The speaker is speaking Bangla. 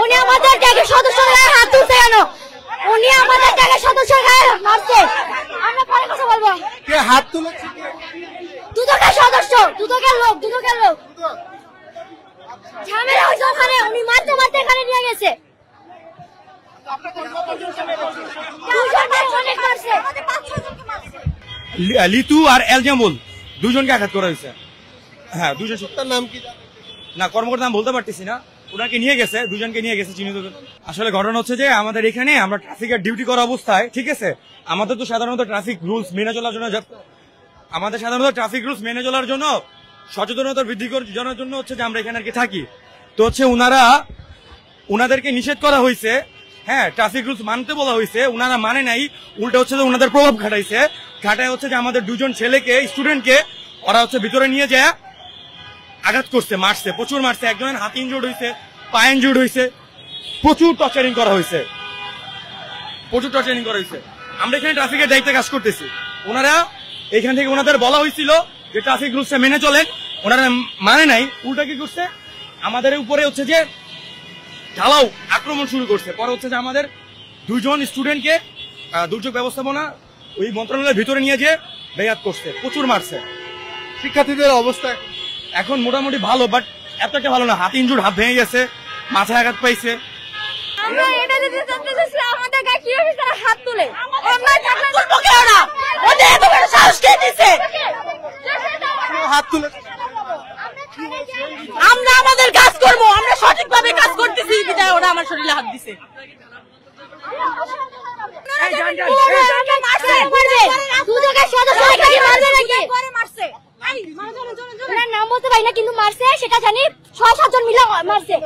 উনি আমাদের ত্যাগের সদস্যের গায়ে হাত তুলছে কেন? উনি আমাদের ত্যাগের সদস্যের গায়ে মারছে। আমরা পরে কথা বলবো। কে হাত তুলেছে? দুদকের সদস্য, দুদকের লোক ঝামেলা হয়েছে ওখানে। উনি মারতে মারতে এখানে নিয়ে গেছে। লিতু আর এলজামুল দুজনকে আঘাত করা হয়েছে। হ্যাঁ, দুজন। তার নাম কি? না, কর্মকর্তা নাম বলতে পারতেছি না। ওনাকে নিয়ে গেছে, দুজনকে নিয়ে গেছে চিহ্নিত করে। আসলে ঘটনা হচ্ছে যে আমাদের এখানে আমরা ট্রাফিকের ডিউটি করা অবস্থায়, ঠিক আছে, আমাদের তো সাধারণত ট্রাফিক রুলস মেনে চলার জন্য সচেতনতা বৃদ্ধি করার জন্য হচ্ছে যে আমরা এখানে আর কি থাকি। তো হচ্ছে উনাদেরকে নিষেধ করা হয়েছে। হ্যাঁ, ট্রাফিক রুলস মানতে বলা হয়েছে, উনারা মানে নাই, উল্টা হচ্ছে যে উনাদের প্রভাব খাটায় হচ্ছে যে আমাদের দুজন ছেলেকে, স্টুডেন্টকে ওরা হচ্ছে ভিতরে নিয়ে যায় আঘাত করছে, মারছে, প্রচুর মারছে। একজনের হাত ইনজুর্ড হয়েছে, পা ইনজুর্ড হয়েছে, প্রচুর টর্চারিং করা হয়েছে। আমরা এখানে ট্রাফিকের দায়িত্বে কাজ করতেছি। ওনারা এখান থেকে ওনাদের বলা হয়েছিল যে ট্রাফিক রুলস মেনে চলেন, ওনারা মানে নাই, উল্টা কি করছে আমাদের উপরে হচ্ছে যে ঢালাও আক্রমণ শুরু করছে। পরে হচ্ছে যে আমাদের দুইজন স্টুডেন্টকে দুর্যোগ ব্যবস্থাপনা ওই মন্ত্রণালয়ের ভিতরে নিয়ে যেয়ে বেয়াত করছে, প্রচুর মারছে। শিক্ষার্থীদের অবস্থা এখন মোটামুটি ভালো, বাট এত একটা ভালো না। হাত ইনজুর্ড, হাত ভেঙে গেছে, মাথায় আঘাত পাইছে। আমরা এটা দিতে চাচ্ছি আমাদের গায়ে কিভাবে তারা হাত তুলে। হাত তুলেছে? আমরা আমাদের কাজ করবো, আমরা সঠিকভাবে কাজ করতেছি, বিদায় ওরা আমার শরীরে হাত দিছে। নাম বলতে পারি না, কিন্তু মারছে সেটা জানি ৬-৭ জন মিলে মারছে।